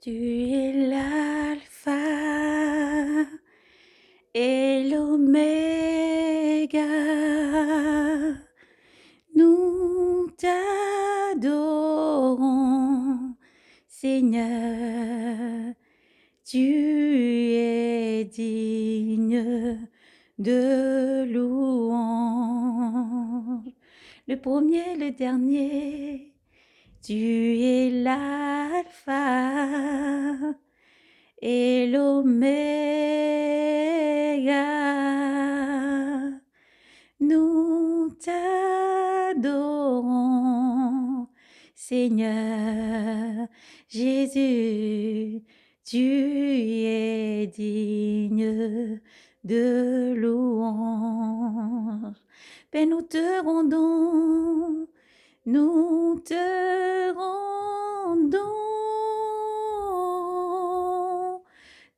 Tu es l'alpha et l'oméga. Nous t'adorons, Seigneur. Tu es digne de louange. Le premier, le dernier. Tu es l'alpha et l'oméga. Nous t'adorons, Seigneur Jésus. Tu es digne de louange. Père, nous te rendons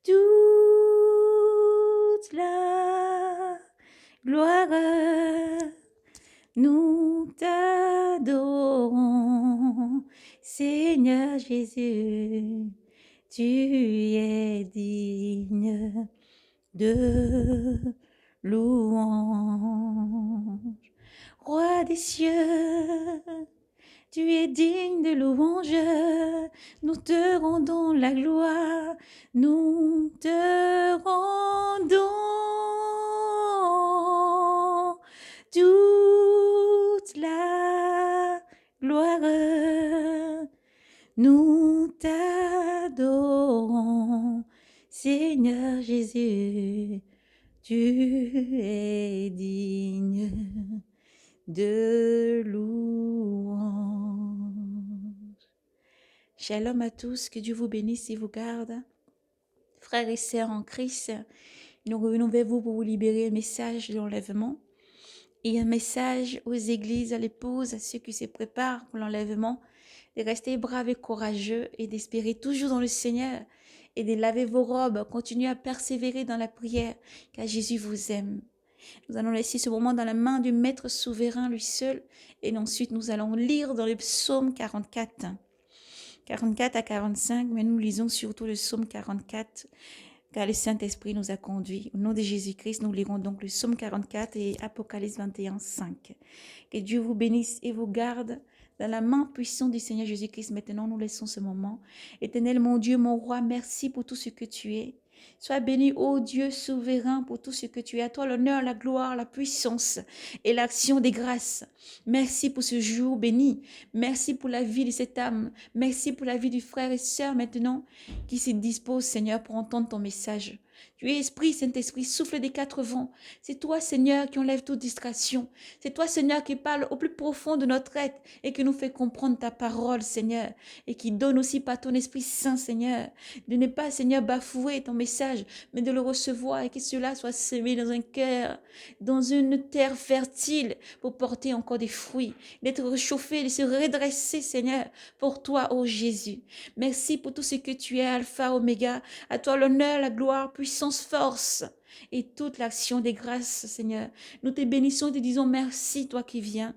toute la gloire. Nous t'adorons, Seigneur Jésus. Tu es digne de louange. Roi des cieux, tu es digne de louange. Nous te rendons la gloire. Nous te rendons toute la gloire. Nous t'adorons, Seigneur Jésus. Tu es digne de louange. Shalom à tous, que Dieu vous bénisse et vous garde. Frères et sœurs en Christ, nous revenons vers vous pour vous libérer un message de l'enlèvement et un message aux églises, à l'épouse, à ceux qui se préparent pour l'enlèvement, de rester braves et courageux et d'espérer toujours dans le Seigneur et de laver vos robes, continuez à persévérer dans la prière, car Jésus vous aime. Nous allons laisser ce moment dans la main du Maître souverain, lui seul, et ensuite nous allons lire dans le psaume 44. 44 à 45, mais nous lisons surtout le psaume 44, car le Saint-Esprit nous a conduits. Au nom de Jésus-Christ, nous lirons donc le psaume 44 et Apocalypse 21, 5. Que Dieu vous bénisse et vous garde dans la main puissante du Seigneur Jésus-Christ. Maintenant, nous laissons ce moment. Éternel, mon Dieu, mon roi, merci pour tout ce que tu es. Sois béni, ô Dieu souverain, pour tout ce que tu es. À toi l'honneur, la gloire, la puissance et l'action des grâces. Merci pour ce jour béni. Merci pour la vie de cette âme. Merci pour la vie du frère et sœur maintenant qui se dispose, Seigneur, pour entendre ton message. Tu es Esprit, Saint-Esprit, souffle des quatre vents. C'est toi, Seigneur, qui enlève toute distraction. C'est toi, Seigneur, qui parle au plus profond de notre être et qui nous fait comprendre ta parole, Seigneur, et qui donne aussi par ton Esprit Saint, Seigneur, de ne pas, Seigneur, bafouer ton message, mais de le recevoir et que cela soit semé dans un cœur, dans une terre fertile pour porter encore des fruits, d'être réchauffé, de se redresser, Seigneur, pour toi, ô Jésus. Merci pour tout ce que tu es, Alpha, Oméga. À toi l'honneur, la gloire, puissance, force et toute l'action des grâces, Seigneur. Nous te bénissons et te disons merci, toi qui viens.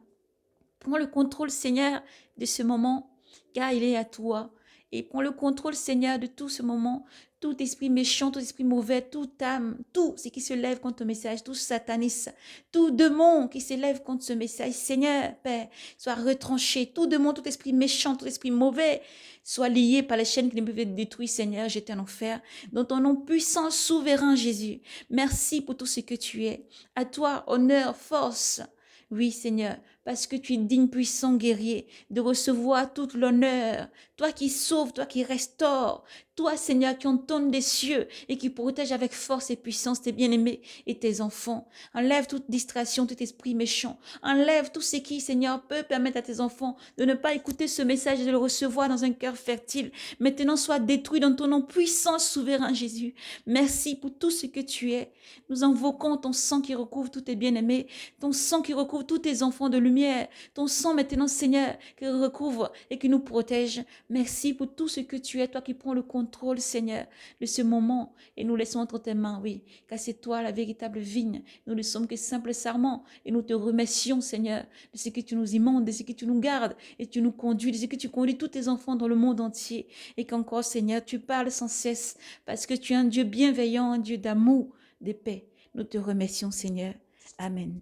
Prends le contrôle, Seigneur, de ce moment, car il est à toi. Et prends le contrôle, Seigneur, de tout ce moment, tout esprit méchant, tout esprit mauvais, toute âme, tout ce qui se lève contre ce message, tout satanisme, tout démon qui se lève contre ce message, Seigneur, Père, soit retranché, tout démon, tout esprit méchant, tout esprit mauvais, soit lié par les chaînes qui ne peuvent être détruites, Seigneur, jeté en enfer, dans ton nom puissant, souverain, Jésus. Merci pour tout ce que tu es. À toi, honneur, force. Oui, Seigneur, parce que tu es digne, puissant, guerrier, de recevoir toute l'honneur. Toi qui sauves, toi qui restaures, toi, Seigneur, qui entonne des cieux et qui protège avec force et puissance tes bien-aimés et tes enfants. Enlève toute distraction, tout esprit méchant. Enlève tout ce qui, Seigneur, peut permettre à tes enfants de ne pas écouter ce message et de le recevoir dans un cœur fertile. Maintenant, sois détruit dans ton nom puissant, souverain Jésus. Merci pour tout ce que tu es. Nous invoquons ton sang qui recouvre tous tes bien-aimés, ton sang qui recouvre tous tes enfants de lumière lumière. Ton sang maintenant, Seigneur, qui recouvre et qui nous protège. Merci pour tout ce que tu es, toi qui prends le contrôle, Seigneur, de ce moment. Et nous laissons entre tes mains, oui, car c'est toi la véritable vigne. Nous ne sommes que simples sarments. Et nous te remercions, Seigneur, de ce que tu nous immondes, de ce que tu nous gardes et tu nous conduis, de ce que tu conduis tous tes enfants dans le monde entier. Et qu'encore, Seigneur, tu parles sans cesse parce que tu es un Dieu bienveillant, un Dieu d'amour, de paix. Nous te remercions, Seigneur. Amen.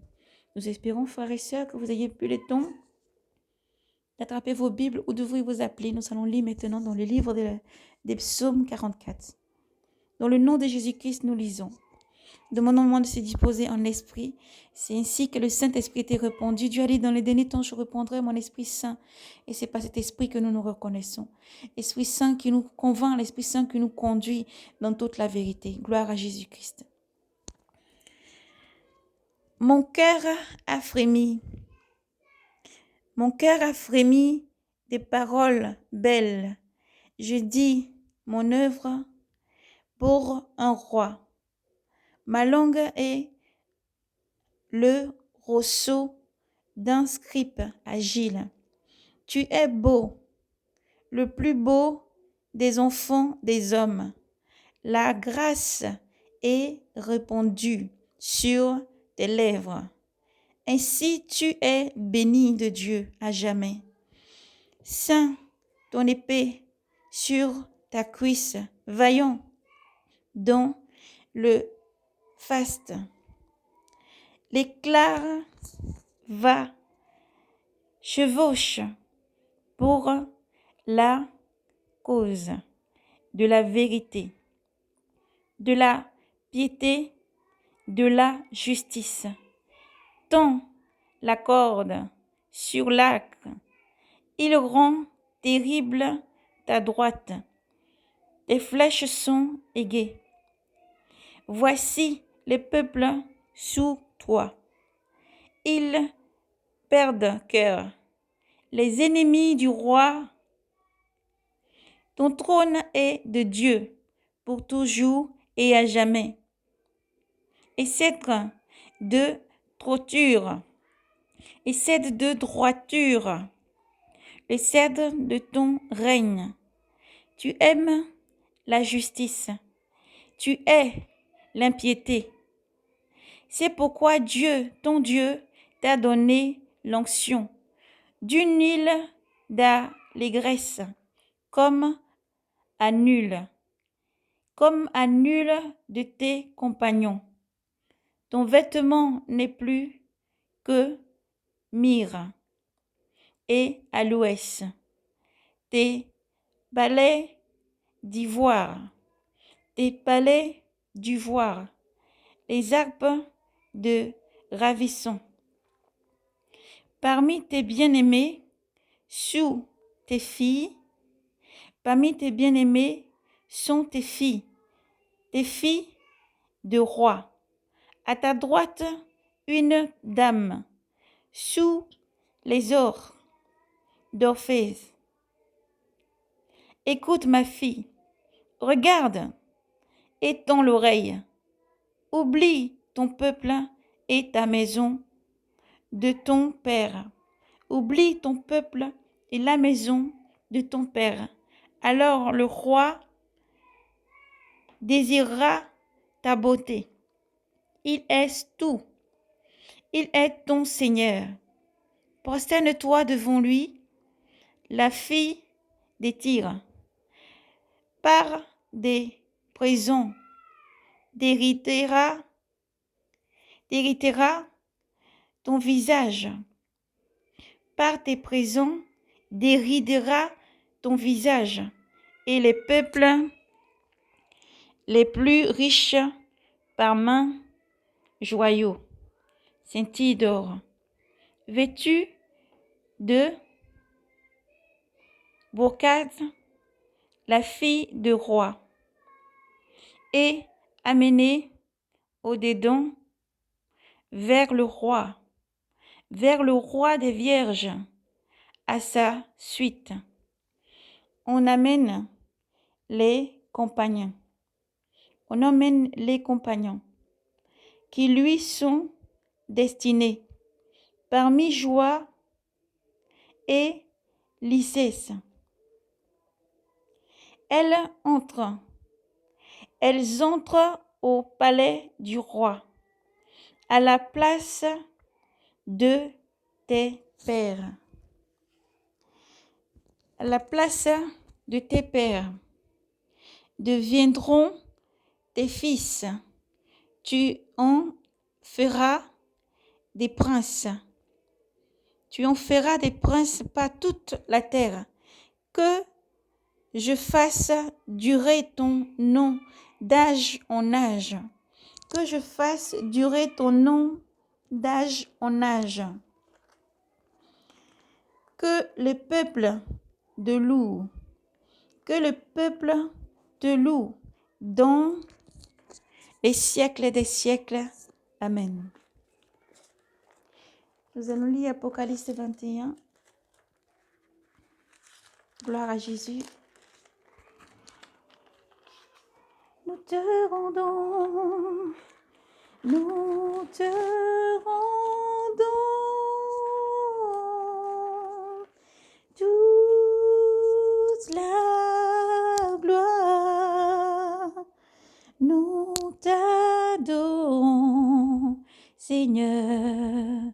Nous espérons, frères et sœurs, que vous ayez pu le temps d'attraper vos Bibles ou d'ouvrir vos applis. Nous allons lire maintenant dans le livre des psaumes 44. Dans le nom de Jésus-Christ, nous lisons. Demandons-moi de se disposer en esprit. C'est ainsi que le Saint-Esprit t'est répondu. Dieu a dit, dans les derniers temps, je répondrai mon Esprit Saint. Et c'est par cet Esprit que nous nous reconnaissons. Esprit Saint qui nous convainc, l'Esprit Saint qui nous conduit dans toute la vérité. Gloire à Jésus-Christ. Mon cœur a frémi. Mon cœur a frémi des paroles belles. Je dis mon œuvre pour un roi. Ma langue est le ressaut d'un scribe agile. Tu es beau, le plus beau des enfants des hommes. La grâce est répandue sur tes lèvres. Ainsi tu es béni de Dieu à jamais. Saint, ton épée sur ta cuisse, vaillant dans le faste. L'éclat va chevauche pour la cause de la vérité, de la piété, de la justice. Tends la corde sur l'arc, il rend terrible ta droite. Tes flèches sont aiguës. Voici les peuples sous toi. Ils perdent cœur. Les ennemis du roi, ton trône est de Dieu pour toujours et à jamais. Et cèdre de droiture, et cèdre de droiture, le cèdre de ton règne. Tu aimes la justice, tu hais l'impiété. C'est pourquoi Dieu, ton Dieu, t'a donné l'onction d'une île d'allégresse, comme à nul de tes compagnons. Ton vêtement n'est plus que myrrhe et aloès. Tes palais d'ivoire, les arbres de ravissant. Parmi tes bien-aimés, sous tes filles, parmi tes bien-aimés sont tes filles de roi. À ta droite, une dame, sous les ors d'Orphée. Écoute ma fille, regarde, étends l'oreille. Oublie ton peuple et ta maison de ton père. Oublie ton peuple et la maison de ton père. Alors le roi désirera ta beauté. Il est tout. Il est ton Seigneur. Prosterne-toi devant lui, la fille des Tyrs. Par des prisons, déritera ton visage. Par tes prisons, déridera ton visage. Et les peuples les plus riches par main joyaux, scintille d'or, vêtus de brocade, la fille de roi, et amenée au dedans vers le roi des vierges, à sa suite. On emmène les compagnons qui lui sont destinés. Parmi joie et Lysès. Elles entrent au palais du roi, à la place de tes pères. À la place de tes pères deviendront tes fils. Tu en feras des princes. Tu en feras des princes par toute la terre. Que je fasse durer ton nom d'âge en âge. Que je fasse durer ton nom d'âge en âge. Que le peuple te loue. Que le peuple te loue dans les siècles des siècles. Amen. Nous allons lire Apocalypse 21. Gloire à Jésus. Nous te rendons toute la gloire. Nous t'adorons, Seigneur.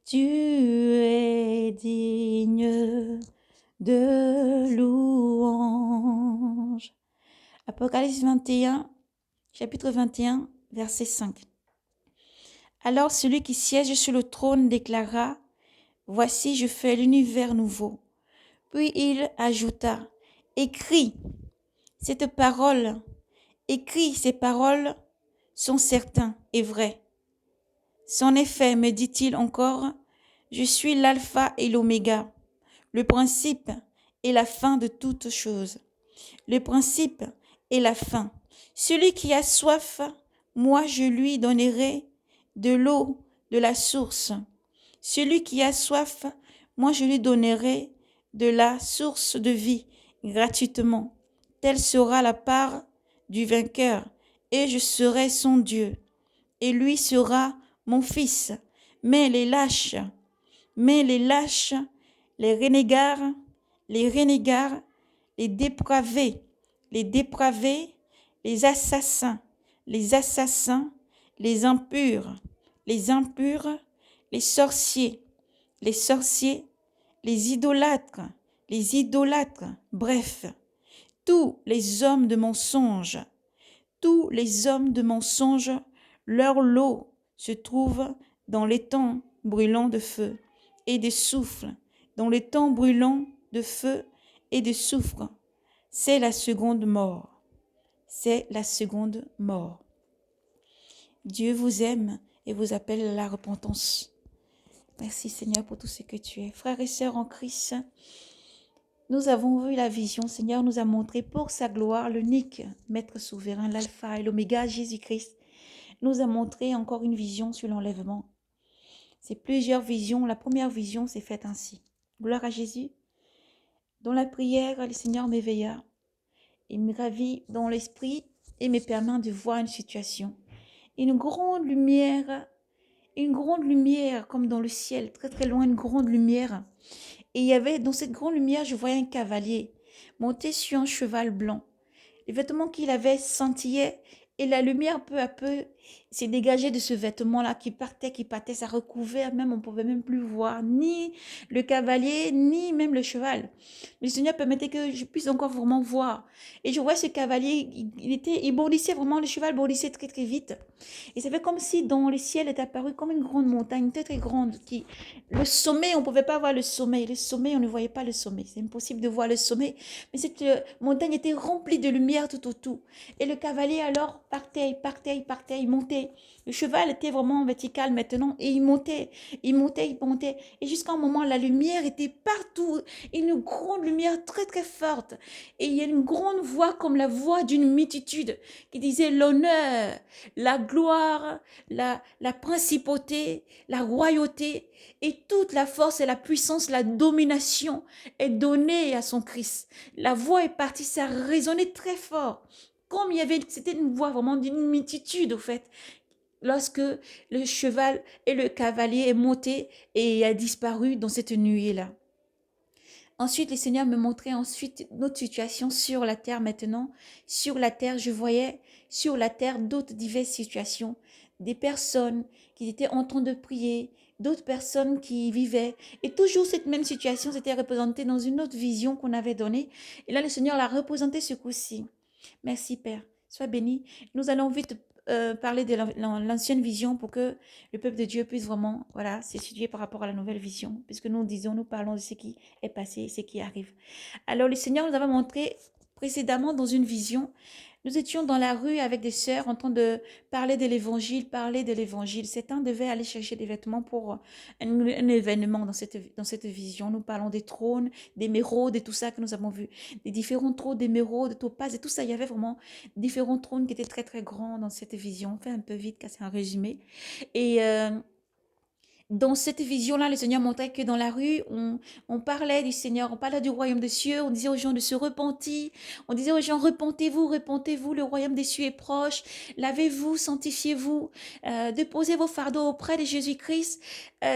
Tu es digne de louange. Apocalypse 21, chapitre 21, verset 5. Alors celui qui siège sur le trône déclara, « Voici, je fais l'univers nouveau. » Puis il ajouta, « Écris ces paroles sont certaines et vraies. En effet, me dit-il encore, je suis l'alpha et l'oméga, le principe et la fin de toutes choses. Le principe et la fin. Celui qui a soif, moi je lui donnerai de l'eau de la source. Celui qui a soif, moi je lui donnerai de la source de vie gratuitement. Telle sera la part du vainqueur, et je serai son Dieu, et lui sera mon fils. Mais les lâches, les renégats, les dépravés, les assassins, les impurs, les sorciers, les idolâtres, bref, tous les hommes de mensonge, leur lot se trouve dans les temps brûlants de feu et de soufre, C'est la seconde mort. Dieu vous aime et vous appelle à la repentance. Merci Seigneur pour tout ce que tu es. Frères et sœurs en Christ, nous avons vu la vision. Seigneur nous a montré pour sa gloire l'unique Maître souverain, l'alpha et l'oméga, Jésus-Christ. Nous a montré encore une vision sur l'enlèvement. C'est plusieurs visions. La première vision s'est faite ainsi. Gloire à Jésus. Dans la prière, le Seigneur m'éveilla. Il me ravit dans l'esprit et me permet de voir une situation. Une grande lumière comme dans le ciel, très très loin, une grande lumière. Et il y avait, dans cette grande lumière, je voyais un cavalier monté sur un cheval blanc. Les vêtements qu'il avait scintillaient et la lumière peu à peu s'est dégagée de ce vêtement-là qui partait, ça recouvrait, même on ne pouvait même plus voir ni le cavalier, ni même le cheval. Le Seigneur permettait que je puisse encore vraiment voir. Et je vois ce cavalier, il bondissait vraiment, le cheval bondissait très très vite. Et ça fait comme si dans le ciel est apparu comme une grande montagne, très très grande. Le sommet, on ne pouvait pas voir le sommet. Le sommet, on ne voyait pas le sommet. C'est impossible de voir le sommet. Mais cette montagne était remplie de lumière tout autour. Et le cavalier alors partait, il montait. Le cheval était vraiment vertical maintenant et il montait. Et jusqu'à un moment, la lumière était partout. Une grande lumière très très forte. Et il y a une grande voix comme la voix d'une multitude qui disait l'honneur, la gloire, la principauté, la royauté et toute la force et la puissance, la domination est donnée à son Christ. La voix est partie, ça résonnait très fort. Comme c'était une voix vraiment d'une multitude au fait. Lorsque le cheval et le cavalier est monté et a disparu dans cette nuée-là. Ensuite, le Seigneur me montrait ensuite notre situation sur la terre maintenant. Sur la terre, je voyais sur la terre d'autres diverses situations, des personnes qui étaient en train de prier, d'autres personnes qui vivaient. Et toujours cette même situation s'était représentée dans une autre vision qu'on avait donnée. Et là, le Seigneur l'a représentée ce coup-ci. Merci Père, sois béni. Nous allons vite parler de l'ancienne vision pour que le peuple de Dieu puisse vraiment voilà, s'étudier par rapport à la nouvelle vision, puisque nous parlons de ce qui est passé et ce qui arrive. Alors le Seigneur nous avait montré précédemment dans une vision, nous étions dans la rue avec des sœurs en train de parler de l'évangile. Certains devaient aller chercher des vêtements pour un événement dans cette vision. Nous parlons des trônes, d'émeraudes et tout ça que nous avons vu. Des différents trônes d'émeraudes, de topazes et tout ça. Il y avait vraiment différents trônes qui étaient très très grands dans cette vision. On fait un peu vite car c'est un résumé. Et dans cette vision-là, le Seigneur montrait que dans la rue, on parlait du Seigneur, on parlait du royaume des cieux, on disait aux gens de se repentir, on disait aux gens, repentez-vous, repentez-vous, le royaume des cieux est proche, lavez-vous, sanctifiez-vous, déposez vos fardeaux auprès de Jésus-Christ,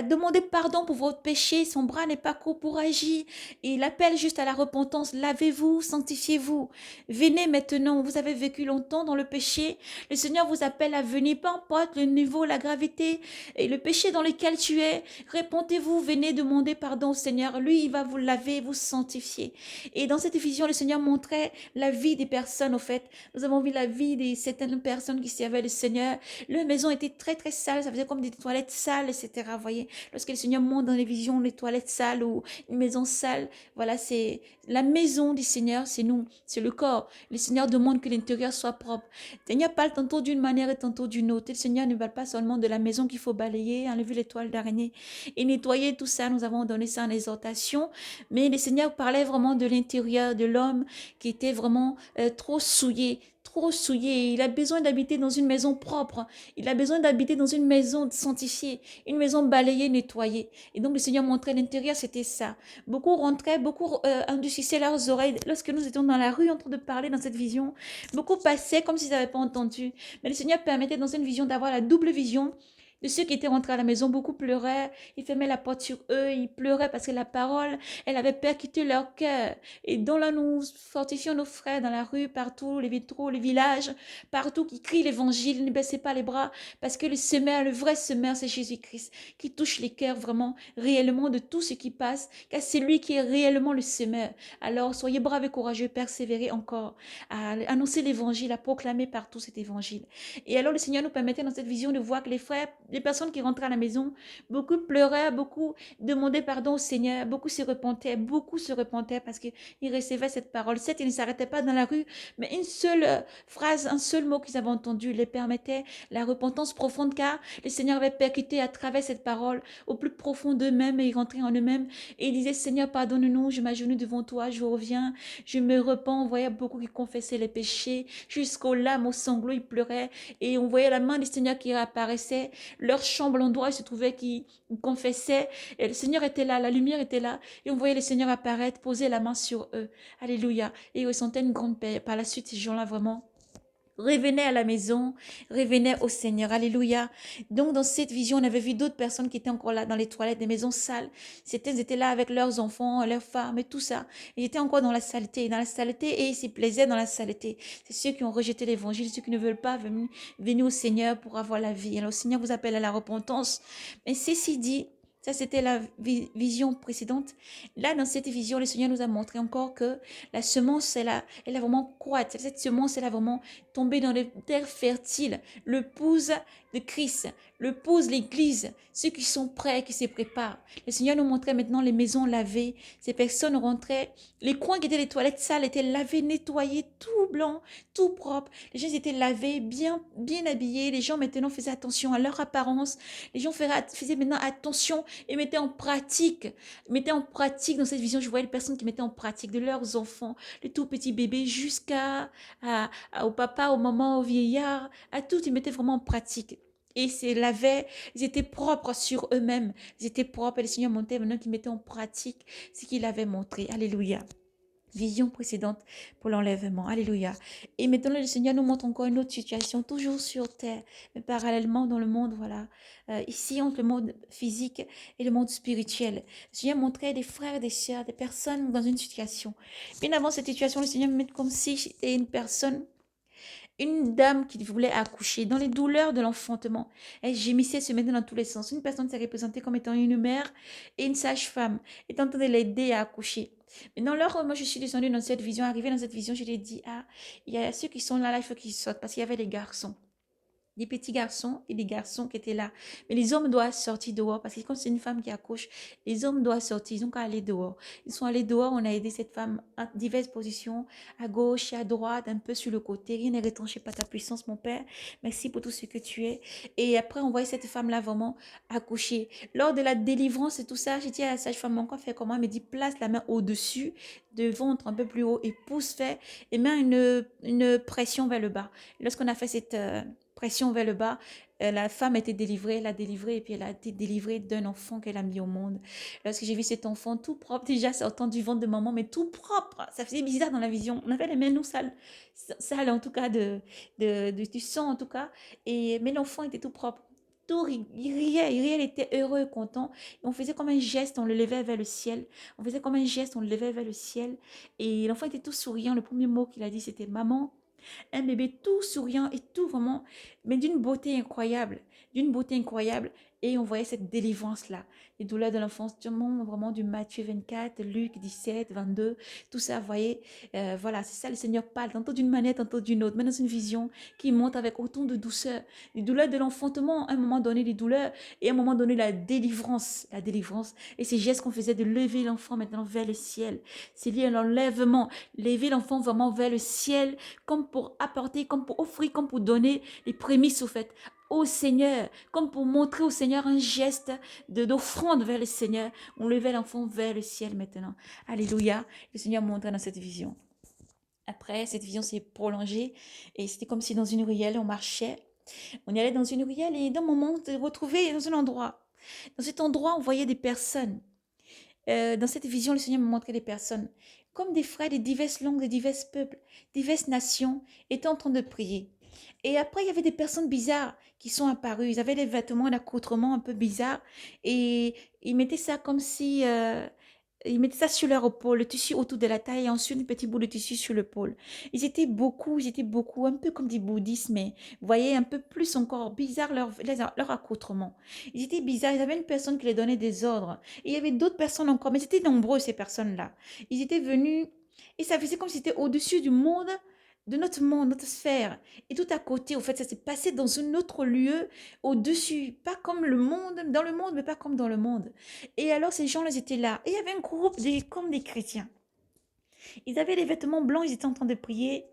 demandez pardon pour votre péché, son bras n'est pas court pour agir, et il appelle juste à la repentance, lavez-vous, sanctifiez-vous, venez maintenant, vous avez vécu longtemps dans le péché, le Seigneur vous appelle à venir, peu importe le niveau, la gravité, et le péché dans lequel tu es, répondez-vous, venez demander pardon au Seigneur. Lui, il va vous laver, vous sanctifier. Et dans cette vision, le Seigneur montrait la vie des personnes, au fait. Nous avons vu la vie de certaines personnes qui servaient le Seigneur. Leur maison était très, très sale. Ça faisait comme des toilettes sales, etc. Vous voyez, lorsque le Seigneur montre dans les visions les toilettes sales ou une maison sale, voilà, c'est la maison du Seigneur, c'est nous, c'est le corps. Le Seigneur demande que l'intérieur soit propre. Il n'y a pas tantôt d'une manière et tantôt d'une autre. Le Seigneur ne parle pas seulement de la maison qu'il faut balayer, enlever les toiles d'araignée et nettoyer tout ça. Nous avons donné ça en exhortation. Mais le Seigneur parlait vraiment de l'intérieur de l'homme qui était vraiment trop souillé. Trop souillé. Il a besoin d'habiter dans une maison propre. Il a besoin d'habiter dans une maison sanctifiée, une maison balayée, nettoyée. Et donc le Seigneur montrait l'intérieur, c'était ça. Beaucoup rentraient, beaucoup endurcissaient leurs oreilles. Lorsque nous étions dans la rue en train de parler dans cette vision, beaucoup passaient comme s'ils n'avaient pas entendu. Mais le Seigneur permettait dans une vision d'avoir la double vision de ceux qui étaient rentrés à la maison. Beaucoup pleuraient, ils fermaient la porte sur eux, ils pleuraient parce que la parole, elle avait percuté leur cœur. Et donc là, nous fortifions nos frères dans la rue, partout, les vitraux, les villages, partout qui crient l'évangile, ne baissez pas les bras, parce que le semeur, le vrai semeur, c'est Jésus-Christ, qui touche les cœurs vraiment, réellement de tout ce qui passe, car c'est lui qui est réellement le semeur. Alors, soyez braves et courageux, persévérez encore à annoncer l'évangile, à proclamer partout cet évangile. Et alors, le Seigneur nous permettait dans cette vision de voir que les frères, les personnes qui rentraient à la maison, beaucoup pleuraient, beaucoup demandaient pardon au Seigneur, beaucoup se repentaient parce qu'ils recevaient cette parole. Certes, ils ne s'arrêtaient pas dans la rue, mais une seule phrase, un seul mot qu'ils avaient entendu les permettait la repentance profonde, car le Seigneur avait percuté à travers cette parole au plus profond d'eux-mêmes et ils rentraient en eux-mêmes et ils disaient, Seigneur, pardonne-nous, je m'agenouille devant toi, je reviens, je me repens. On voyait beaucoup qui confessaient les péchés, jusqu'aux larmes, aux sanglots, ils pleuraient et on voyait la main du Seigneur qui réapparaissait. Leur chambre, l'endroit où ils se trouvaient, qui confessaient. Et le Seigneur était là, la lumière était là. Et on voyait le Seigneur apparaître, poser la main sur eux. Alléluia. Et ils ressentaient une grande paix. Par la suite, ces gens-là, vraiment, revenaient à la maison, revenaient au Seigneur. Alléluia. Donc, dans cette vision, on avait vu d'autres personnes qui étaient encore là dans les toilettes, des maisons sales. Certains étaient là avec leurs enfants, leurs femmes et tout ça. Ils étaient encore dans la saleté, et ils s'y plaisaient dans la saleté. C'est ceux qui ont rejeté l'évangile, ceux qui ne veulent pas venir au Seigneur pour avoir la vie. Alors, le Seigneur vous appelle à la repentance. Mais ceci dit, ça, c'était la vision précédente. Là, dans cette vision, le Seigneur nous a montré encore que la semence, elle a vraiment croître. Cette semence, elle a vraiment tombé dans les terres fertiles. Le pouce de Christ, le pouce l'Église, ceux qui sont prêts, qui se préparent. Le Seigneur nous montrait maintenant les maisons lavées. Ces personnes rentraient. Les coins qui étaient les toilettes sales étaient lavés, nettoyés, tout blanc, tout propre. Les gens étaient lavés, bien, bien habillés. Les gens maintenant faisaient attention à leur apparence. Les gens faisaient maintenant attention et mettaient en pratique dans cette vision. Je voyais les personnes qui mettaient en pratique de leurs enfants, les tout petits bébés au papa, au maman, au vieillard, à tout, ils mettaient vraiment en pratique. Et c'est lavaient, ils étaient propres sur eux-mêmes, ils étaient propres et le Seigneur montait maintenant qu'ils mettaient en pratique ce qu'il avait montré. Alléluia. vision précédente pour l'enlèvement. Alléluia. Et maintenant, le Seigneur nous montre encore une autre situation, toujours sur terre, mais parallèlement dans le monde, voilà. Ici, entre le monde physique et le monde spirituel. Le Seigneur montrait des frères, des sœurs, des personnes dans une situation. Bien avant cette situation, le Seigneur me met comme si c'était une personne, une dame qui voulait accoucher, dans les douleurs de l'enfantement. Elle gémissait, se mettait dans tous les sens. Une personne s'est représentée comme étant une mère et une sage-femme, étant en train de l'aider à accoucher. Maintenant, lors moi je suis descendue dans cette vision, arrivée dans cette vision, je lui ai dit, ah, il y a ceux qui sont là, il faut qu'ils sortent, parce qu'il y avait les garçons. Des petits garçons et des garçons qui étaient là. Mais les hommes doivent sortir dehors parce que quand c'est une femme qui accouche, les hommes doivent sortir. Ils n'ont qu'à aller dehors. Ils sont allés dehors. On a aidé cette femme à diverses positions, à gauche et à droite, un peu sur le côté. Rien n'est retranché par ta puissance, mon Père. Merci pour tout ce que tu es. Et après, on voyait cette femme-là vraiment accoucher. Lors de la délivrance et tout ça, j'ai dit à la sage-femme, encore fait comment? Elle me dit, place la main au-dessus, de ventre un peu plus haut et pousse fait et met une pression vers le bas. Lorsqu'on a fait cette pression vers le bas, la femme a été délivrée, elle a délivré et puis elle a été délivrée d'un enfant qu'elle a mis au monde. Lorsque j'ai vu cet enfant tout propre, déjà sortant du ventre de maman, mais tout propre, ça faisait bizarre dans la vision. On avait les mains nous sales, sales en tout cas du sang en tout cas, mais l'enfant était tout propre. Tout, il riait, il était heureux, content. Et on faisait comme un geste, on le levait vers le ciel. On faisait comme un geste, on le levait vers le ciel. Et l'enfant était tout souriant. Le premier mot qu'il a dit, c'était maman. Un bébé tout souriant et tout vraiment, mais d'une beauté incroyable, d'une beauté incroyable. Et on voyait cette délivrance-là, les douleurs de l'enfance, vraiment du Matthieu 24, Luc 17, 22, tout ça, vous voyez, voilà, c'est ça, le Seigneur parle, tantôt d'une manière, tantôt d'une autre, mais dans une vision qui monte avec autant de douceur. Les douleurs de l'enfantement, à un moment donné, les douleurs, et à un moment donné, la délivrance, et ces gestes qu'on faisait de lever l'enfant maintenant vers le ciel, c'est lié à l'enlèvement, lever l'enfant vraiment vers le ciel, comme pour apporter, comme pour offrir, comme pour donner les prémices au fait au Seigneur, comme pour montrer au Seigneur un geste d'offrande vers le Seigneur. On levait l'enfant vers le ciel maintenant. Alléluia. Le Seigneur montrait dans cette vision. Après, cette vision s'est prolongée et c'était comme si dans une ruelle, on marchait. On y allait dans une ruelle et d'un moment, on se retrouvait dans un endroit. Dans cet endroit, on voyait des personnes. Dans cette vision, le Seigneur me montrait des personnes comme des frères de diverses langues, de divers peuples, diverses nations, étaient en train de prier. Et après, il y avait des personnes bizarres qui sont apparues. Ils avaient des vêtements, un accoutrement un peu bizarre. Et ils mettaient ça comme si... ils mettaient ça sur leur épaule, le tissu autour de la taille et ensuite un petit bout de tissu sur l'épaule. Ils étaient beaucoup, un peu comme des bouddhistes, mais vous voyez, un peu plus encore bizarre leur accoutrement. Ils étaient bizarres, ils avaient une personne qui les donnait des ordres. Et il y avait d'autres personnes encore, mais c'était nombreux ces personnes-là. Ils étaient venus et ça faisait comme si c'était au-dessus du monde, de notre monde, notre sphère. Et tout à côté, au fait, ça s'est passé dans un autre lieu, au-dessus, pas comme le monde, dans le monde, mais pas comme dans le monde. Et alors, ces gens-là, ils étaient là. Et il y avait un groupe comme des chrétiens. Ils avaient les vêtements blancs, ils étaient en train de prier.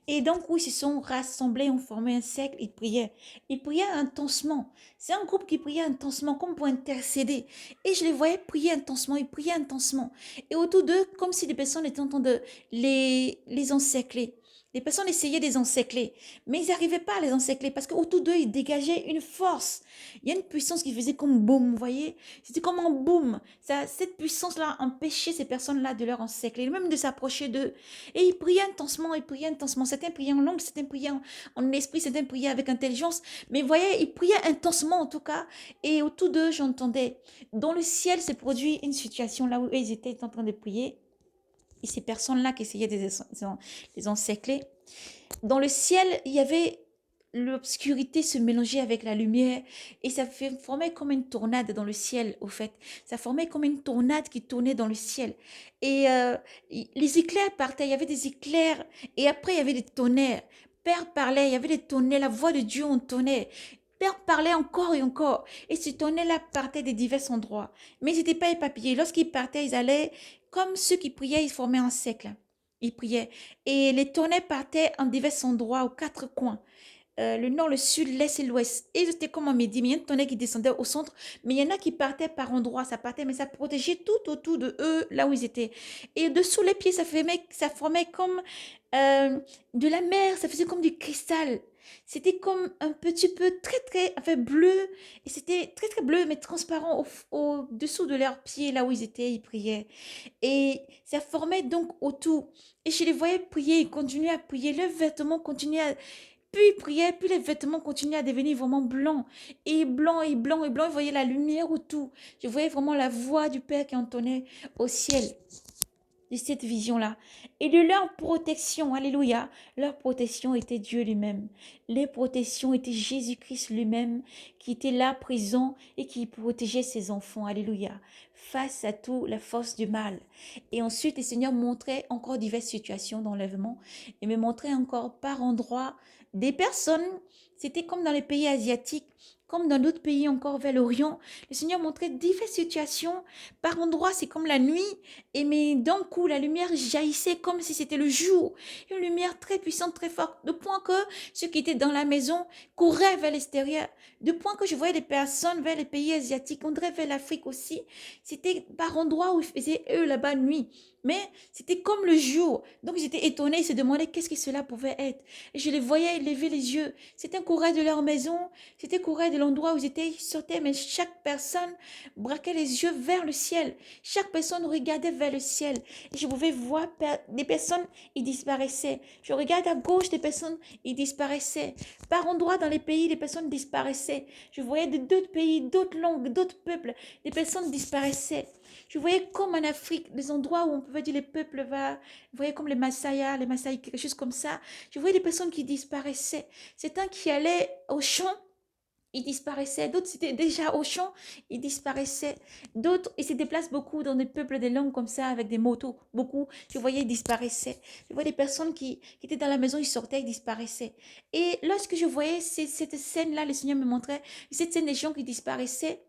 Et donc, où ils se sont rassemblés, ont formé un cercle, ils priaient. Ils priaient intensement. C'est un groupe qui priait intensement, comme pour intercéder. Et je les voyais prier intensement, ils priaient intensement. Et autour d'eux, comme si des personnes étaient en train de les encercler. Les personnes essayaient de les encercler, mais ils n'arrivaient pas à les encercler parce qu'autour d'eux, ils dégageaient une force. Il y a une puissance qui faisait comme boum, vous voyez? C'était comme un boum. Cette puissance-là empêchait ces personnes-là de leur encercler, même de s'approcher d'eux. Et ils priaient intensement, ils priaient intensement. Certains priaient en langue, certains priaient en esprit, certains priaient avec intelligence. Mais vous voyez, ils priaient intensement en tout cas. Et autour d'eux, j'entendais. Dans le ciel s'est produit une situation là où ils étaient en train de prier. Et ces personnes-là qui essayaient de les encercler, dans le ciel, il y avait l'obscurité se mélangeait avec la lumière et ça formait comme une tornade dans le ciel, au fait. Ça formait comme une tornade qui tournait dans le ciel. Et les éclairs partaient, il y avait des éclairs et après il y avait des tonnerres. Père parlait, il y avait des tonnerres, la voix de Dieu entonnait. Père parlait encore et encore. Et ces tonnerres-là partaient de divers endroits. Mais ils n'étaient pas éparpillés. Lorsqu'ils partaient, ils allaient, comme ceux qui priaient, ils formaient un cercle. Ils priaient. Et les tonnerres partaient en divers endroits, aux quatre coins. le nord, le sud, l'est et l'ouest. Et c'était comme on m'a dit, mais il y a un tonnerre qui descendait au centre, mais il y en a qui partaient par endroits, ça partait, mais ça protégeait tout autour de eux, là où ils étaient. Et dessous les pieds, ça formait comme de la mer, ça faisait comme du cristal. C'était comme un petit peu très, très, enfin, bleu, et c'était très, très bleu, mais transparent au-dessous de leurs pieds, là où ils étaient, ils priaient. Et ça formait donc autour. Et je les voyais prier, ils continuaient à prier, leurs vêtements continuaient à... Puis ils priaient, puis les vêtements continuaient à devenir vraiment blancs. Et blancs, et blancs, et blancs. Je voyais la lumière autour. Je voyais vraiment la voix du Père qui entonnait au ciel de cette vision-là. Et de leur protection, alléluia, leur protection était Dieu lui-même. Les protections étaient Jésus-Christ lui-même qui était là présent et qui protégeait ses enfants, alléluia, face à toute la force du mal. Et ensuite, le Seigneur montrait encore diverses situations d'enlèvement et me montrait encore par endroits des personnes, c'était comme dans les pays asiatiques, comme dans d'autres pays encore vers l'Orient, le Seigneur montrait diverses situations. Par endroits, c'est comme la nuit, et mais d'un coup, la lumière jaillissait comme si c'était le jour. Une lumière très puissante, très forte, de point que ceux qui étaient dans la maison couraient vers l'extérieur. De point que je voyais des personnes vers les pays asiatiques, on dirait vers l'Afrique aussi. C'était par endroits où ils faisaient eux là-bas nuit. Mais c'était comme le jour. Donc j'étais étonnée, ils se demandaient qu'est-ce que cela pouvait être. Et je les voyais lever les yeux. C'était courait de leur maison, c'était courait de l'endroit où ils étaient, ils sortaient, mais chaque personne braquait les yeux vers le ciel. Chaque personne regardait vers le ciel. Et je pouvais voir des personnes, ils disparaissaient. Je regarde à gauche, des personnes, ils disparaissaient. Par endroits dans les pays, des personnes disparaissaient. Je voyais de d'autres pays, d'autres langues, d'autres peuples, des personnes disparaissaient. Je voyais comme en Afrique, des endroits où on pouvait dire les peuples va, vous voyez comme les Maasai, quelque chose comme ça. Je voyais des personnes qui disparaissaient. C'est un qui allait au champ, ils disparaissaient. D'autres, c'était déjà au champ, ils disparaissaient. D'autres, ils se déplacent beaucoup dans des peuples, des langues comme ça, avec des motos. Beaucoup, je voyais, ils disparaissaient. Je voyais des personnes qui étaient dans la maison, ils sortaient, ils disparaissaient. Et lorsque je voyais cette scène-là, le Seigneur me montrait cette scène des gens qui disparaissaient.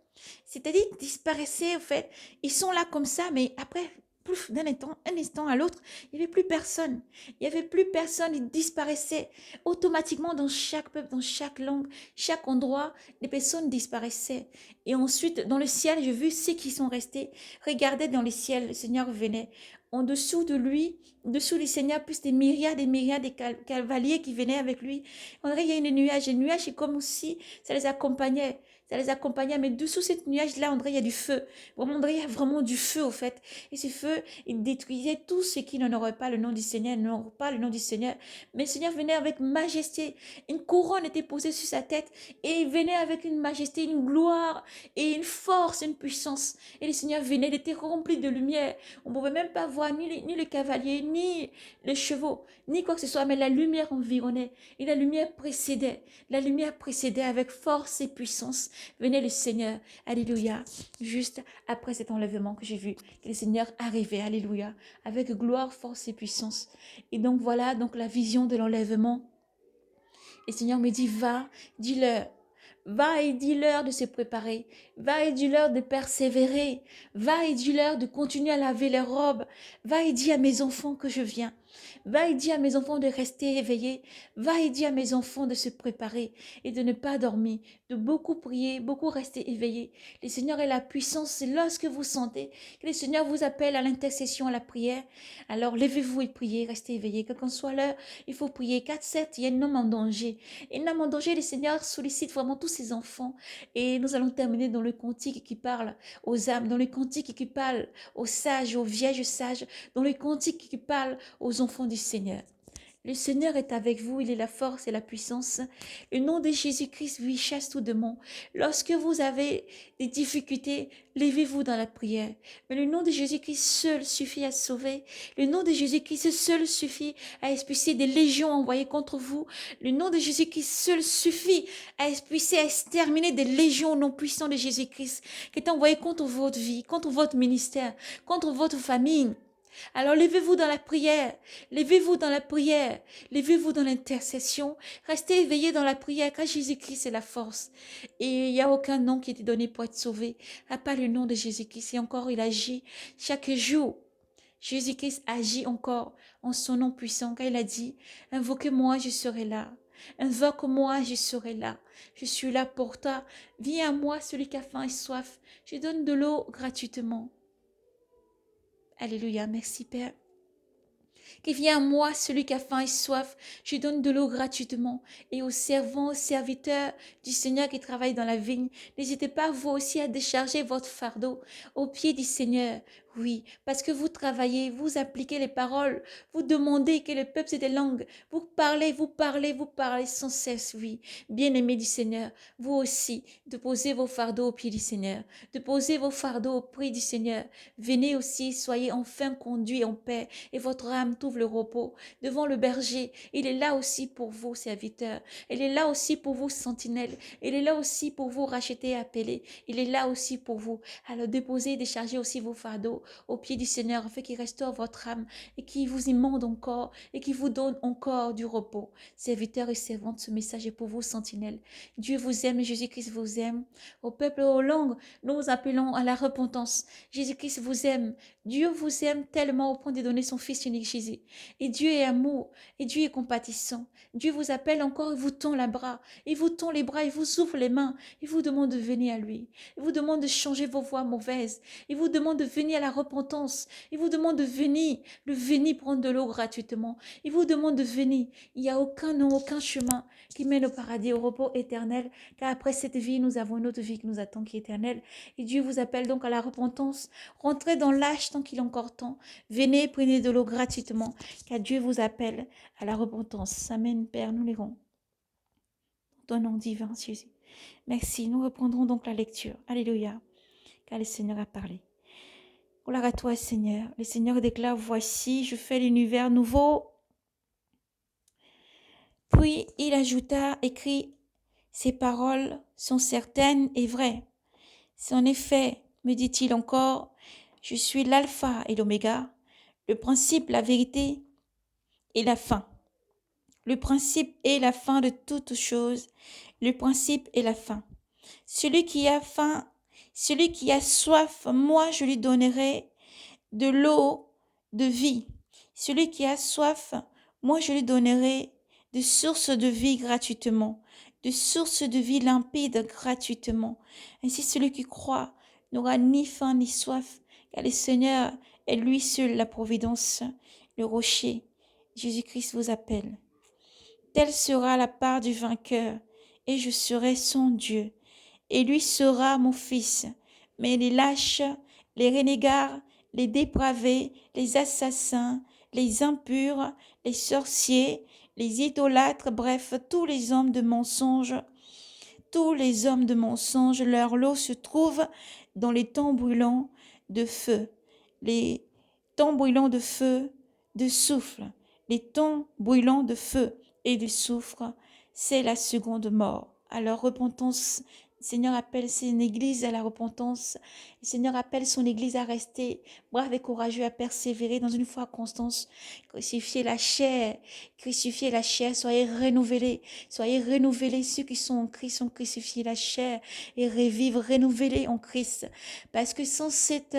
C'est-à-dire, disparaissaient, en fait. Ils sont là comme ça, mais après, pouf, un instant à l'autre, il n'y avait plus personne. Il n'y avait plus personne, ils disparaissaient automatiquement dans chaque peuple, dans chaque langue, chaque endroit, les personnes disparaissaient. Et ensuite, dans le ciel, j'ai vu ceux qui sont restés, regardaient dans le ciel, le Seigneur venait. En dessous de lui, en dessous du Seigneur, plus des myriades et myriades de cavaliers qui venaient avec lui. On dirait qu'il y a une nuage. Et le nuage, c'est comme si ça les accompagnait. Ça les accompagnait, mais dessous cette nuage-là, on dirait qu'il y a du feu. Vraiment, on dirait qu'il y a vraiment du feu, au fait. Et ce feu, il détruisait tout ce qui n'honorait pas le nom du Seigneur, n'honorait pas le nom du Seigneur. Mais le Seigneur venait avec majesté. Une couronne était posée sur sa tête et il venait avec une majesté, une gloire et une force, une puissance. Et le Seigneur venait, il était rempli de lumière. On ne pouvait même pas voir ni les cavaliers, ni les chevaux, ni quoi que ce soit, mais la lumière environnait. Et la lumière précédait. La lumière précédait avec force et puissance. Venait le Seigneur. Alléluia. Juste après cet enlèvement que j'ai vu, que le Seigneur arrivait. Alléluia. Avec gloire, force et puissance. Et donc voilà donc la vision de l'enlèvement. Et le Seigneur me dit, va, dis-leur. Va et dis-leur de se préparer. Va et dis-leur de persévérer. Va et dis-leur de continuer à laver leurs robes. Va et dis à mes enfants que je viens. Va et dis à mes enfants de rester éveillés. Va et dis à mes enfants de se préparer et de ne pas dormir, de beaucoup prier, beaucoup rester éveillés. Le Seigneur est la puissance. C'est lorsque vous sentez que le Seigneur vous appelle à l'intercession, à la prière. Alors levez-vous et priez, restez éveillés. Quelle qu'en soit l'heure, il faut prier. 4-7, il y a un homme en danger. Et un homme en danger, le Seigneur sollicite vraiment tous ses enfants. Et nous allons terminer dans le cantique qui parle aux âmes, dans le cantique qui parle aux sages, aux vierges sages, dans le cantique qui parle aux enfants du Seigneur. Le Seigneur est avec vous, il est la force et la puissance. Le nom de Jésus-Christ, lui, chasse tout démon. Lorsque vous avez des difficultés, levez-vous dans la prière. Mais le nom de Jésus-Christ seul suffit à sauver. Le nom de Jésus-Christ seul suffit à expulser des légions envoyées contre vous. Le nom de Jésus-Christ seul suffit à expulser, à exterminer des légions non puissantes de Jésus-Christ qui est envoyé contre votre vie, contre votre ministère, contre votre famille. Alors levez-vous dans la prière, levez-vous dans la prière, levez-vous dans l'intercession, restez éveillés dans la prière car Jésus-Christ est la force. Et il n'y a aucun nom qui est donné pour être sauvé, à part le nom de Jésus-Christ. Et encore, il agit chaque jour. Jésus-Christ agit encore en son nom puissant car il a dit, invoquez-moi, je serai là. Invoque-moi, je serai là. Je suis là pour toi. Viens à moi, celui qui a faim et soif. Je donne de l'eau gratuitement. Alléluia, merci Père. Qui vient à moi, celui qui a faim et soif, je donne de l'eau gratuitement. Et aux servants, aux serviteurs du Seigneur qui travaillent dans la vigne, n'hésitez pas vous aussi à décharger votre fardeau au pied du Seigneur. Oui, parce que vous travaillez, vous appliquez les paroles, vous demandez que le peuple ait des langues, vous parlez, vous parlez, vous parlez sans cesse, oui. Bien-aimés du Seigneur, vous aussi, déposez vos fardeaux au pied du Seigneur, déposez vos fardeaux au pied du Seigneur. Venez aussi, soyez enfin conduits en paix et votre âme trouve le repos devant le berger. Il est là aussi pour vous, serviteurs. Il est là aussi pour vous, sentinelles. Il est là aussi pour vous, racheter et appeler. Il est là aussi pour vous. Alors déposez et déchargez aussi vos fardeaux au pied du Seigneur afin qu'il restaure votre âme et qu'il vous immonde encore et qu'il vous donne encore du repos. Serviteurs et servantes, ce message est pour vous, sentinelles. Dieu vous aime, Jésus-Christ vous aime. Au peuple, aux langues, nous vous appelons à la repentance. Jésus-Christ vous aime. Dieu vous aime tellement au point de donner son Fils unique Jésus. Et Dieu est amour, et Dieu est compatissant. Dieu vous appelle encore, il vous tend les bras, il vous tend les bras, il vous ouvre les mains, il vous demande de venir à lui. Il vous demande de changer vos voies mauvaises. Il vous demande de venir à la repentance. Il vous demande de venir prendre de l'eau gratuitement. Il vous demande de venir. Il n'y a aucun nom, aucun chemin qui mène au paradis, au repos éternel, car après cette vie, nous avons une autre vie qui nous attend, qui est éternelle. Et Dieu vous appelle donc à la repentance. Rentrez dans l'âge tant qu'il est encore temps. Venez, prenez de l'eau gratuitement, car Dieu vous appelle à la repentance. Amen, Père, nous lirons. Dans ton nom divin, Jésus. Merci. Nous reprendrons donc la lecture. Alléluia, car le Seigneur a parlé. Gloire à toi, Seigneur. Le Seigneur déclare, voici, je fais l'univers nouveau. Puis il ajouta, écrit, ces paroles sont certaines et vraies. C'est en effet, me dit-il encore, je suis l'alpha et l'oméga, le principe, la vérité et la fin. Le principe est la fin de toutes choses. Le principe est la fin. Celui qui a faim, celui qui a soif, moi je lui donnerai de l'eau de vie. Celui qui a soif, moi je lui donnerai de sources de vie gratuitement, de sources de vie limpides gratuitement. Ainsi celui qui croit n'aura ni faim ni soif, car le Seigneur est lui seul la providence, le rocher. Jésus-Christ vous appelle. Telle sera la part du vainqueur, et je serai son Dieu, et lui sera mon fils. Mais les lâches, les renégats, les dépravés, les assassins, les impurs, les sorciers, les idolâtres, bref, tous les hommes de mensonge, leur lot se trouve dans les temps brûlants de feu, les temps brûlants de feu, de souffle, les temps brûlants de feu et de soufre, c'est la seconde mort. Alors repentance, le Seigneur appelle son Église à la repentance. Le Seigneur appelle son Église à rester brave et courageux, à persévérer dans une foi constante. Crucifiez la chair, soyez renouvelés. Ceux qui sont en Christ ont crucifié la chair et revivre, renouvelés en Christ. Parce que sans cette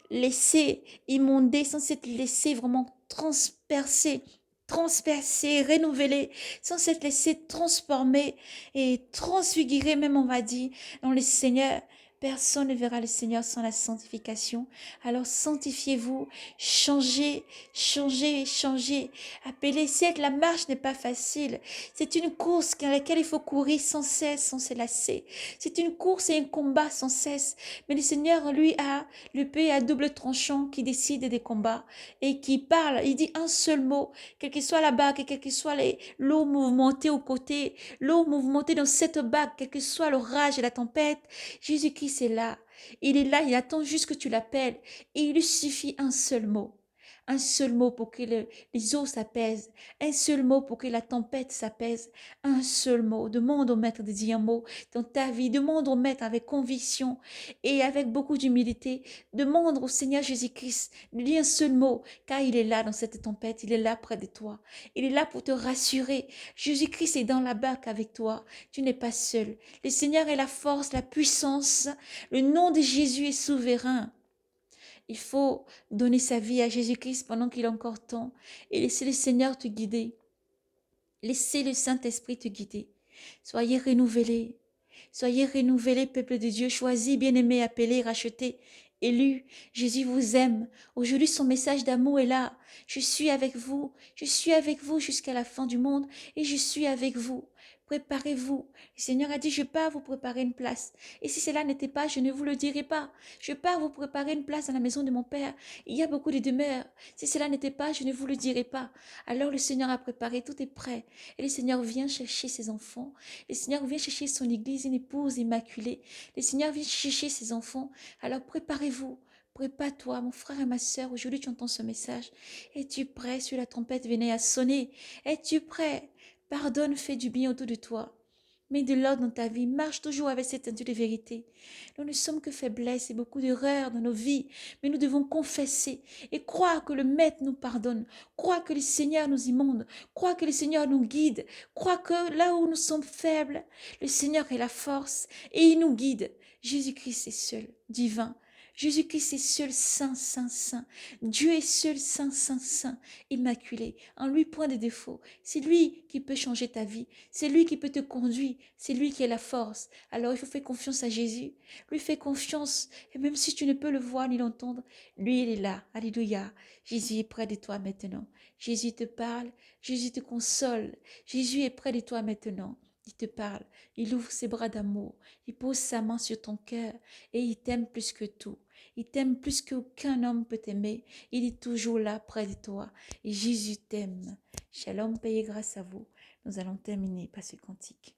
laisser immonde, sans cette laisser vraiment transpercer, renouveler, sans s'être laissé transformer et transfigurer même, on va dire, dans le Seigneur. Personne ne verra le Seigneur sans la sanctification. Alors sanctifiez-vous, changez, changez, changez. Appelez, certes, la marche n'est pas facile. C'est une course dans laquelle il faut courir sans cesse, sans se lasser. C'est une course et un combat sans cesse. Mais le Seigneur, lui, a l'épée à double tranchant qui décide des combats et qui parle. Il dit un seul mot, quelle que soit la bague, quelle que soit l'eau mouvementée aux côtés, l'eau mouvementée dans cette bague, quel que soit l'orage et la tempête, Jésus-Christ est là. Il est là, il attend juste que tu l'appelles. Et il lui suffit un seul mot. Un seul mot pour que les eaux s'apaisent. Un seul mot pour que la tempête s'apaise. Un seul mot. Demande au Maître de dire un mot dans ta vie. Demande au Maître avec conviction et avec beaucoup d'humilité. Demande au Seigneur Jésus-Christ de dire un seul mot, car il est là dans cette tempête. Il est là près de toi. Il est là pour te rassurer. Jésus-Christ est dans la barque avec toi. Tu n'es pas seul. Le Seigneur est la force, la puissance. Le nom de Jésus est souverain. Il faut donner sa vie à Jésus-Christ pendant qu'il est encore temps et laisser le Seigneur te guider. Laissez le Saint-Esprit te guider. Soyez renouvelés. Soyez renouvelés, peuple de Dieu, choisis, bien-aimés, appelés, rachetés, élus. Jésus vous aime. Aujourd'hui, son message d'amour est là. Je suis avec vous. Je suis avec vous jusqu'à la fin du monde et je suis avec vous. Préparez-vous. Le Seigneur a dit, je pars vous préparer une place. Et si cela n'était pas, je ne vous le dirai pas. Je pars vous préparer une place dans la maison de mon Père. Il y a beaucoup de demeures. Si cela n'était pas, je ne vous le dirai pas. Alors le Seigneur a préparé, tout est prêt. Et le Seigneur vient chercher ses enfants. Le Seigneur vient chercher son église, une épouse immaculée. Le Seigneur vient chercher ses enfants. Alors préparez-vous. Prépare-toi, mon frère et ma sœur. Aujourd'hui, tu entends ce message. Es-tu prêt sur la trompette venait à sonner? Es-tu prêt? Pardonne, fais du bien autour de toi. Mets de l'ordre dans ta vie. Marche toujours avec cette attitude de vérité. Nous ne sommes que faiblesses et beaucoup d'erreurs dans nos vies. Mais nous devons confesser et croire que le Maître nous pardonne. Croire que le Seigneur nous immonde. Croire que le Seigneur nous guide. Croire que là où nous sommes faibles, le Seigneur est la force et il nous guide. Jésus-Christ est seul, divin. Jésus-Christ est seul, saint, saint, saint. Dieu est seul, saint, saint, saint, immaculé. En lui, point de défaut. C'est lui qui peut changer ta vie. C'est lui qui peut te conduire. C'est lui qui est la force. Alors il faut faire confiance à Jésus. Lui fais confiance. Et même si tu ne peux le voir ni l'entendre, lui, il est là. Alléluia. Jésus est près de toi maintenant. Jésus te parle. Jésus te console. Jésus est près de toi maintenant. Il te parle. Il ouvre ses bras d'amour. Il pose sa main sur ton cœur. Et il t'aime plus que tout. Il t'aime plus qu'aucun homme peut t'aimer. Il est toujours là près de toi. Et Jésus t'aime. Shalom, paix et grâce à vous. Nous allons terminer par ce cantique.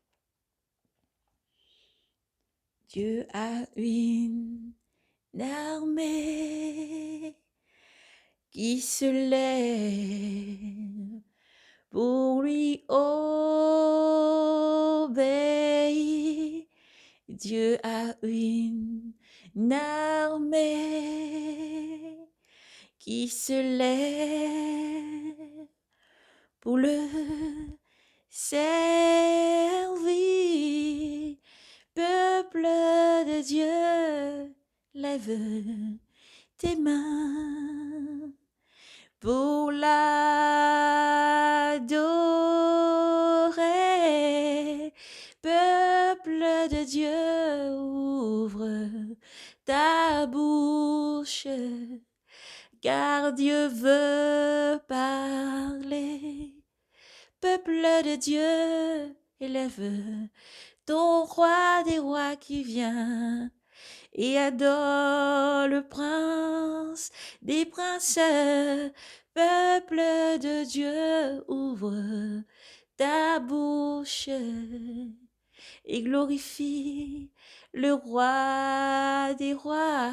Dieu a une armée qui se lève pour lui obéir. Dieu a une armée qui se lève pour le servir. Peuple de Dieu, lève tes mains pour l'adorer. Peuple de Dieu, ouvre ta bouche, car Dieu veut parler. Peuple de Dieu, élève ton roi des rois qui vient et adore le prince des princes. Peuple de Dieu, ouvre ta bouche et glorifie le roi des rois.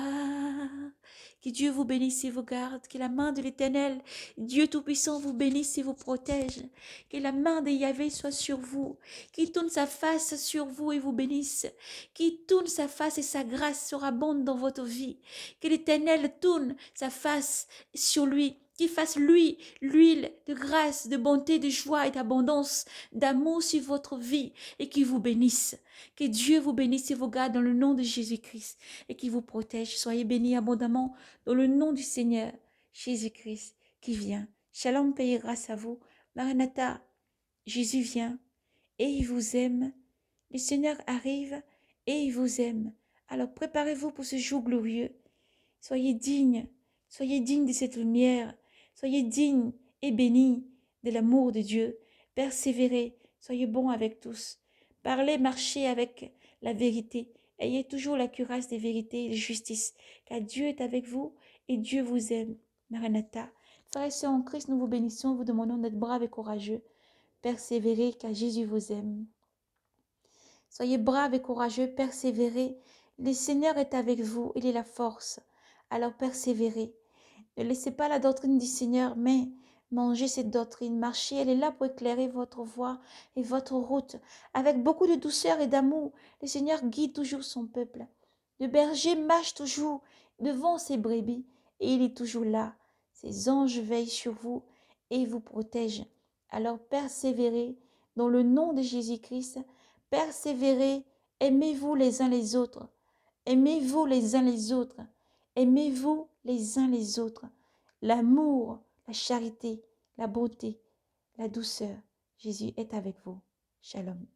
Que Dieu vous bénisse et vous garde, que la main de l'Éternel, Dieu Tout-Puissant, vous bénisse et vous protège, que la main de Yahvé soit sur vous, qu'il tourne sa face sur vous et vous bénisse, qu'il tourne sa face et sa grâce surabonde dans votre vie, que l'Éternel tourne sa face sur lui, qu'il fasse lui l'huile de grâce, de bonté, de joie et d'abondance, d'amour sur votre vie et qu'il vous bénisse. Que Dieu vous bénisse et vous garde dans le nom de Jésus-Christ et qu'il vous protège. Soyez bénis abondamment dans le nom du Seigneur Jésus-Christ qui vient. Shalom, paix et grâce à vous. Maranatha, Jésus vient et il vous aime. Le Seigneur arrive et il vous aime. Alors préparez-vous pour ce jour glorieux. Soyez dignes de cette lumière. Soyez dignes et bénis de l'amour de Dieu. Persévérez, soyez bons avec tous. Parlez, marchez avec la vérité. Ayez toujours la cuirasse des vérités et de justice, car Dieu est avec vous et Dieu vous aime. Maranatha. Frères et sœurs en Christ, nous vous bénissons, vous demandons d'être braves et courageux. Persévérez, car Jésus vous aime. Soyez braves et courageux, persévérez. Le Seigneur est avec vous, il est la force. Alors persévérez. Ne laissez pas la doctrine du Seigneur, mais mangez cette doctrine. Marchez, elle est là pour éclairer votre voie et votre route. Avec beaucoup de douceur et d'amour, le Seigneur guide toujours son peuple. Le berger marche toujours devant ses brebis et il est toujours là. Ses anges veillent sur vous et vous protègent. Alors persévérez dans le nom de Jésus-Christ. Persévérez, aimez-vous les uns les autres. Aimez-vous les uns les autres. Aimez-vous les uns les autres. L'amour, la charité, la beauté, la douceur Jésus est avec vous. Shalom.